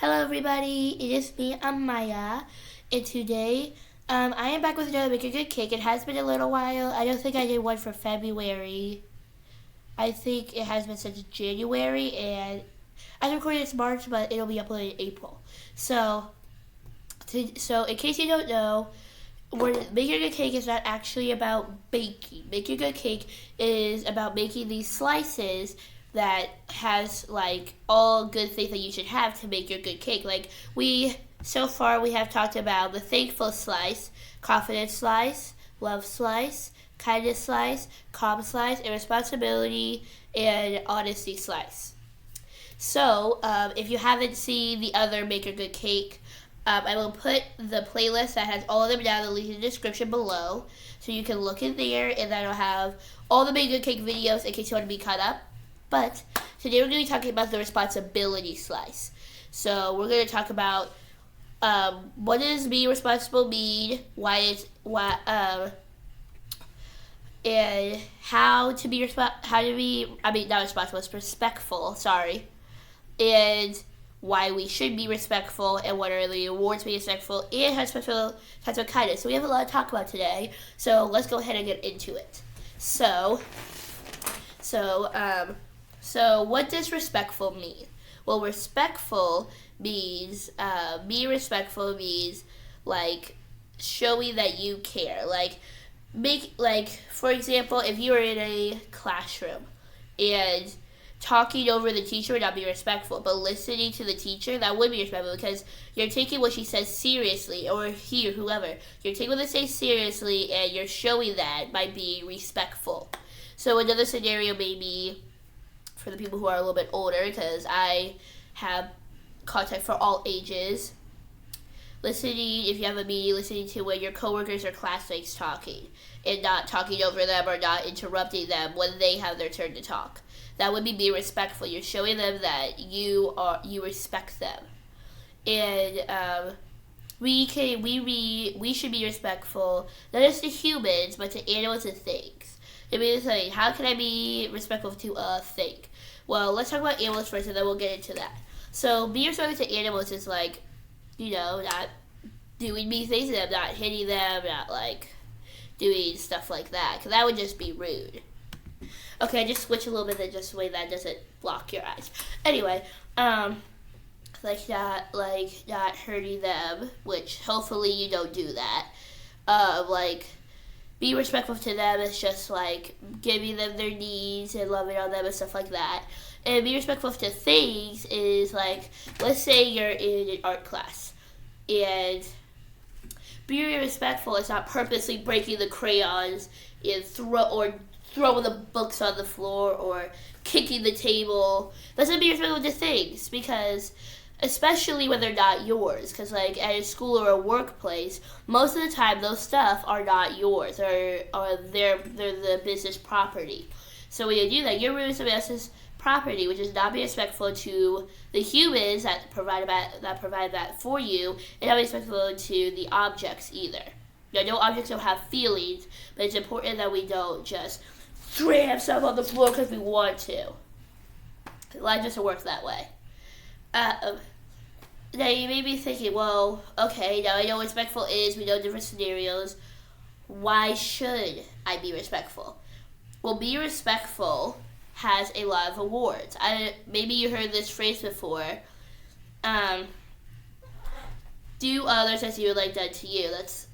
Hello everybody, it is me, I'm Maya, and today I am back with another Make a Good Cake. It has been a little while. I don't think I did one for February. I think it has been since January, and I recorded it's March, but it'll be uploaded in April. So in case you don't know, Making a Good Cake is not actually about baking. Making a Good Cake is about making these slices that has like all good things that you should have to make your good cake. Like so far we have talked about the thankful slice, confidence slice, love slice, kindness slice, calm slice, and responsibility and honesty slice. So if you haven't seen the other Make a Good Cake, I will put the playlist that has all of them down in the link in the description below, so you can look in there, and that'll have all the Make a Good Cake videos in case you want to be caught up. But today we're going to be talking about the responsibility slice. So we're going to talk about what does being responsible mean, and how to be respectful. Sorry, and why we should be respectful, and what are the rewards to be respectful, and how respectful types of kindness. So we have a lot to talk about today. So let's go ahead and get into it. So what does respectful mean? Well, respectful means, being respectful means, like, showing that you care. For example, if you were in a classroom and talking over the teacher would not be respectful, but listening to the teacher, that would be respectful, because you're taking what she says seriously, or he or whoever. You're taking what they say seriously, and you're showing that by being respectful. So another scenario may be, for the people who are a little bit older, because I have content for all ages, if you have a meeting, listening to when your coworkers or classmates talking, and not talking over them or not interrupting them when they have their turn to talk. That would be being respectful. You're showing them that you respect them. And we should be respectful, not just to humans, but to animals and things. It means like, how can I be respectful to a thing? Well, let's talk about animals first, and then we'll get into that. So, being respectful to animals is like, not doing mean things to them, not hitting them, not like doing stuff like that, because that would just be rude. Okay, I just switch a little bit, then just the way that doesn't block your eyes. Anyway, not hurting them, which hopefully you don't do that. Be respectful to them is just like giving them their needs and loving on them and stuff like that. And be respectful to things is like, let's say you're in an art class, and being respectful is not purposely breaking the crayons and throwing the books on the floor or kicking the table. That's not being respectful to things, because especially when they're not yours, because like at a school or a workplace, most of the time those stuff are not yours, or they're the business property. So when you do that, you're ruining somebody else's property, which is not being respectful to the humans that provide that for you, and not being respectful to the objects either. No objects don't have feelings, but it's important that we don't just slam stuff on the floor because we want to. Life doesn't work that way. Now you may be thinking, well, okay, now I know what respectful is, we know different scenarios. Why should I be respectful? Well, be respectful has a lot of awards. Maybe you heard this phrase before. Do others as you would like done to you. That's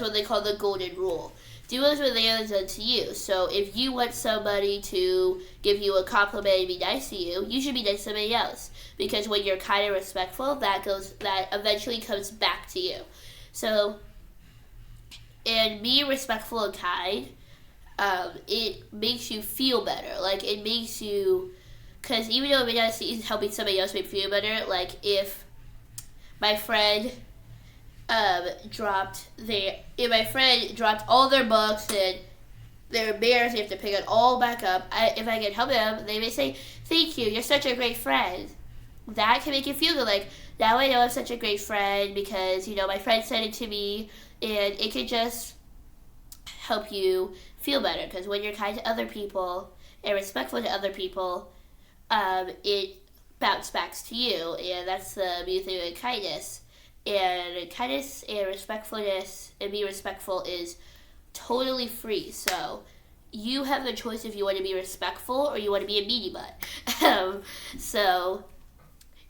what they call the golden rule. Do others what they have done to you. So if you want somebody to give you a compliment and be nice to you, you should be nice to somebody else. Because when you're kind and respectful, that eventually comes back to you. So, and being respectful and kind, it makes you feel better. Like, it makes you, because even though it may not seem helping somebody else make you feel better, like if my friend dropped all their books and they're embarrassed, they have to pick it all back up. If I can help them, they may say, "Thank you, you're such a great friend." That can make you feel good. Like, now I know I'm such a great friend because, my friend said it to me, and it can just help you feel better. Because when you're kind to other people and respectful to other people, it bounce back to you, and that's the beauty of kindness. And kindness and respectfulness and being respectful is totally free. So you have the choice if you want to be respectful or you want to be a meanie butt. So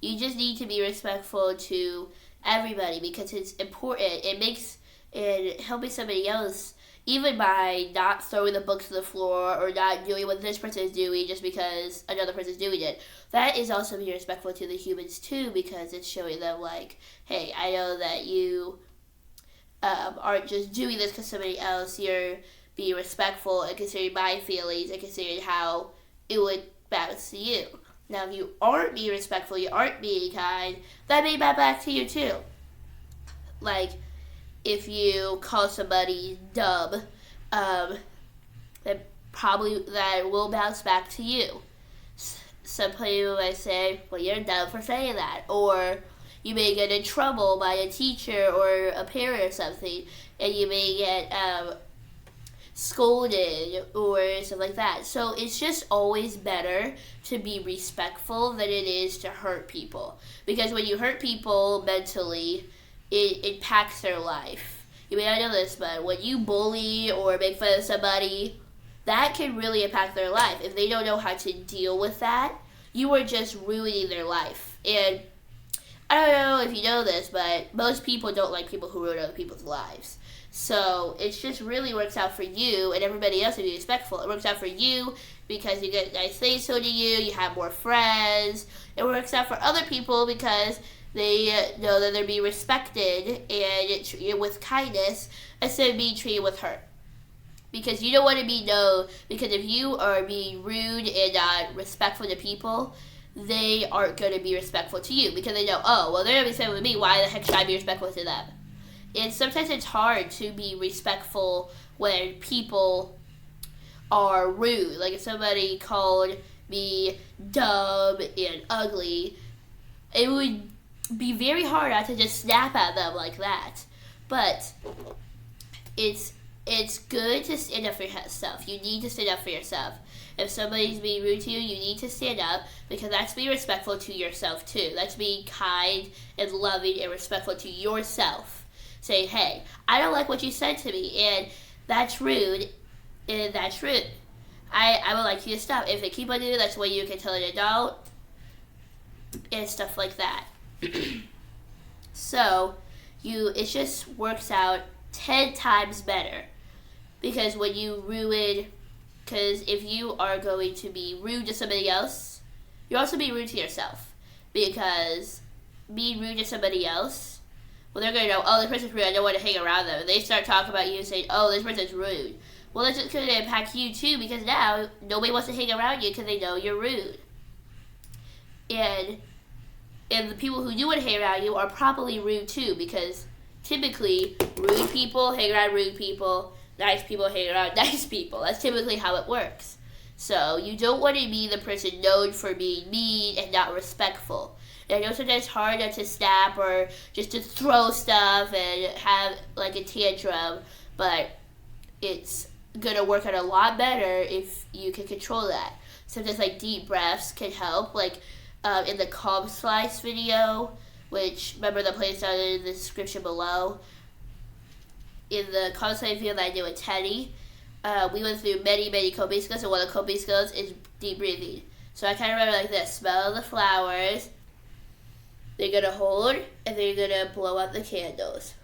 you just need to be respectful to everybody because it's important. It makes and helping somebody else, even by not throwing the book to the floor or not doing what this person is doing just because another person is doing it. That is also being respectful to the humans too, because it's showing them like, hey, I know that you aren't just doing this because somebody else. You're being respectful and considering my feelings and considering how it would bounce to you. Now, if you aren't being respectful, you aren't being kind, that may bounce back to you too. Like, if you call somebody dumb, that will bounce back to you. Some people might say, well, you're dumb for saying that. Or you may get in trouble by a teacher or a parent or something, and you may get scolded or stuff like that. So it's just always better to be respectful than it is to hurt people. Because when you hurt people mentally, it impacts their life. You may not know this, but when you bully or make fun of somebody, that can really impact their life. If they don't know how to deal with that, you are just ruining their life. And I don't know if you know this, but most people don't like people who ruin other people's lives. So it just really works out for you and everybody else to be respectful. It works out for you because you get nice things told to you, you have more friends. It works out for other people because they know that they're being respected and treated with kindness instead of being treated with hurt. Because you don't want to be known, because if you are being rude and not respectful to people, they aren't going to be respectful to you because they know, oh, well, they're going to be respectful to me. Why the heck should I be respectful to them? And sometimes it's hard to be respectful when people are rude. Like if somebody called me dumb and ugly, it would be very hard not to just snap at them like that. But it's good to stand up for yourself. You need to stand up for yourself. If somebody's being rude to you, you need to stand up because that's being respectful to yourself too. That's being kind and loving and respectful to yourself. Say, hey, I don't like what you said to me, and that's rude, and that's rude. I would like you to stop. If they keep on doing it, that's when you can tell an adult, and stuff like that. So, it just works out 10 times better. Because when you because if you are going to be rude to somebody else, you're also being rude to yourself. Because being rude to somebody else, well, they're going to know, oh, this person's rude, I don't want to hang around them. And they start talking about you and saying, oh, this person's rude. Well, that's just going to impact you too, because now nobody wants to hang around you because they know you're rude. And the people who do want to hang around you are probably rude too, because typically rude people hang around rude people, nice people hang around nice people. That's typically how it works. So you don't want to be the person known for being mean and not respectful. And I know sometimes it's hard not to snap or just to throw stuff and have like a tantrum, but it's going to work out a lot better if you can control that. Sometimes like deep breaths can help, like in the calm slice video, which remember the place down in the description below. In the calm slice video that I did with Teddy, we went through many coping skills, and one of the coping skills is deep breathing. So I kind of remember like this: smell the flowers. They're going to hold, and they're going to blow out the candles.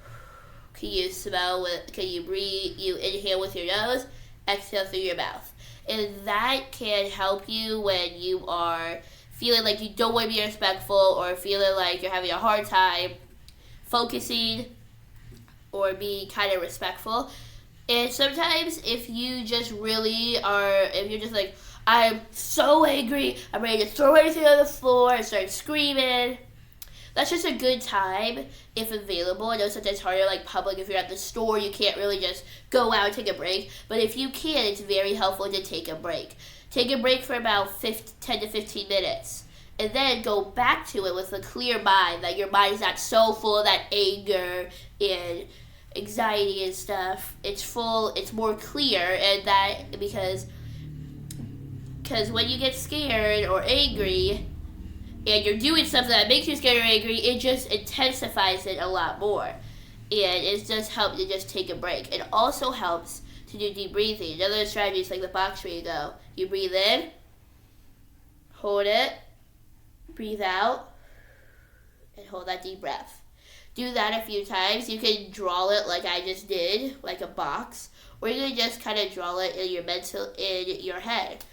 Can you breathe, you inhale with your nose, exhale through your mouth. And that can help you when you are feeling like you don't want to be respectful or feeling like you're having a hard time focusing or being kind of respectful. And sometimes if you just really are, if you're just like, I'm so angry, I'm ready to throw everything on the floor and start screaming, that's just a good time if available. I know sometimes it's harder, like public, if you're at the store, you can't really just go out and take a break. But if you can, it's very helpful to take a break. Take a break for about 10 to 15 minutes. And then go back to it with a clear mind, that your mind is not so full of that anger and anxiety and stuff. It's more clear, and that because when you get scared or angry, and you're doing something that makes you scared or angry, it just intensifies it a lot more. And it does help to just take a break. It also helps to do deep breathing. Another strategy is like the box where you go. You breathe in, hold it, breathe out, and hold that deep breath. Do that a few times. You can draw it like I just did, like a box, or you can just kind of draw it in your head.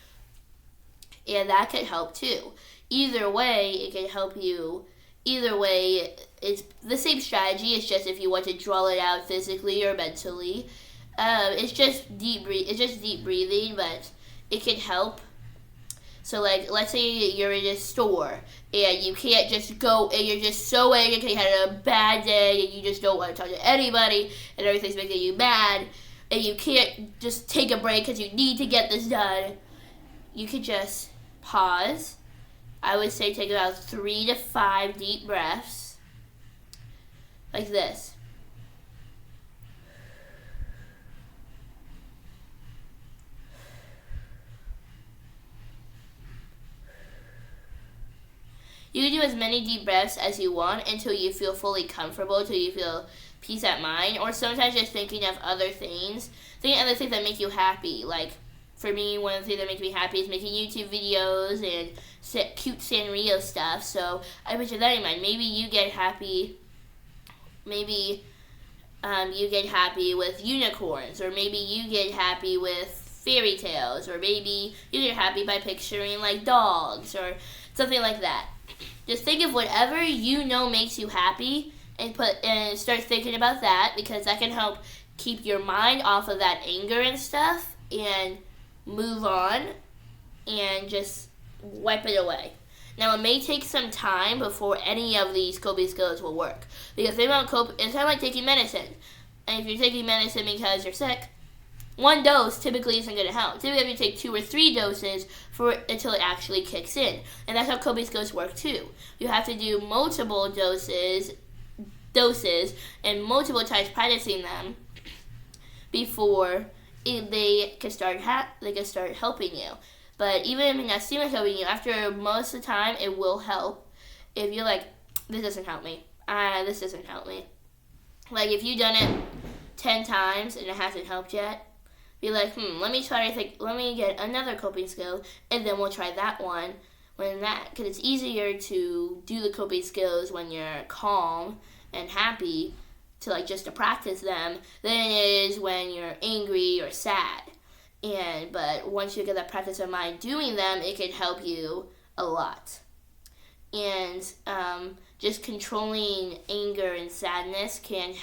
And that can help too. Either way, it can help you. Either way, it's the same strategy. It's just if you want to draw it out physically or mentally. It's just deep breathing, but it can help. So, like, let's say you're in a store and you can't just go, and you're just so angry because you had a bad day and you just don't want to talk to anybody and everything's making you mad, and you can't just take a break because you need to get this done. You could just pause. I would say take about 3 to 5 deep breaths, like this. You can do as many deep breaths as you want until you feel fully comfortable, until you feel peace at mind, or sometimes just thinking of other things. Thinking of other things that make you happy. Like, for me, one of the things that makes me happy is making YouTube videos and cute Sanrio stuff, so I put that in mind. Maybe you get happy, you get happy with unicorns, or maybe you get happy with fairy tales, or maybe you get happy by picturing, like, dogs, or something like that. Just think of whatever you know makes you happy and start thinking about that, because that can help keep your mind off of that anger and stuff and move on and just wipe it away. Now, it may take some time before any of these coping skills will work, because they won't cope. It's kind of like taking medicine. And if you're taking medicine because you're sick, one dose typically isn't going to help. Typically, you have to take 2 or 3 doses until it actually kicks in. And that's how coping skills work too. You have to do multiple doses and multiple times practicing them before they can start helping you. But even if it may not seem like helping you, after most of the time, it will help. If you're like, this doesn't help me. This doesn't help me. Like, if you've done it 10 times and it hasn't helped yet, be like, let me get another coping skill, and then we'll try that one. Because it's easier to do the coping skills when you're calm and happy, just to practice them, than it is when you're angry or sad. But once you get that practice of mind doing them, it can help you a lot. And just controlling anger and sadness can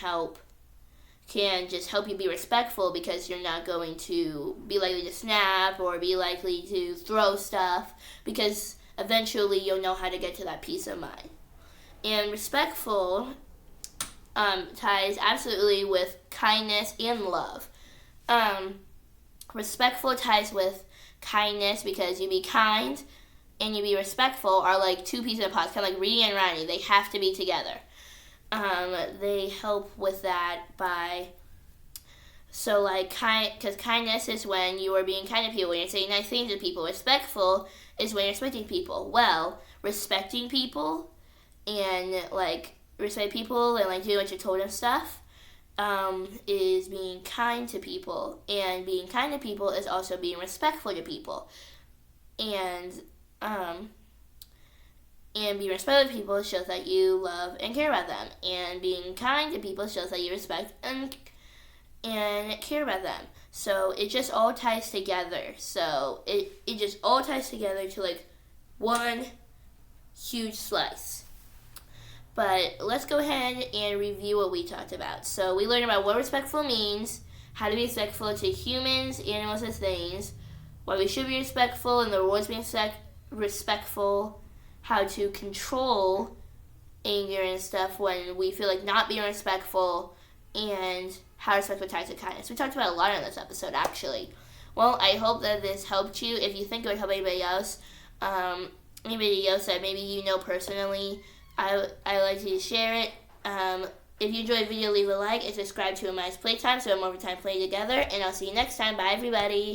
just help you be respectful, because you're not going to be likely to snap or be likely to throw stuff, because eventually you'll know how to get to that peace of mind. And respectful ties absolutely with kindness and love. Respectful ties with kindness, because you be kind and you be respectful are like 2 peas in a pod, kind of like Reedy and Ronnie. They have to be together. They help with that because kindness is when you are being kind to people, when you're saying nice things to people. Respectful is when you're respecting people. Well, respecting people and respect people and doing what you're told and stuff is being kind to people, and being kind to people is also being respectful to people, and being respectful to people shows that you love and care about them, and being kind to people shows that you respect and care about them. So it just all ties together. So it just all ties together to one huge slice. But let's go ahead and review what we talked about. So we learned about what respectful means, how to be respectful to humans, animals, and things, why we should be respectful, and the rules being respectful, how to control anger and stuff when we feel like not being respectful, and how respectful ties to kindness. We talked about a lot in this episode, actually. Well, I hope that this helped you. If you think it would help anybody else that maybe you know personally, I like to share it. If you enjoyed the video, leave a like and subscribe to Amai's Playtime so we have more time playing together. And I'll see you next time. Bye, everybody.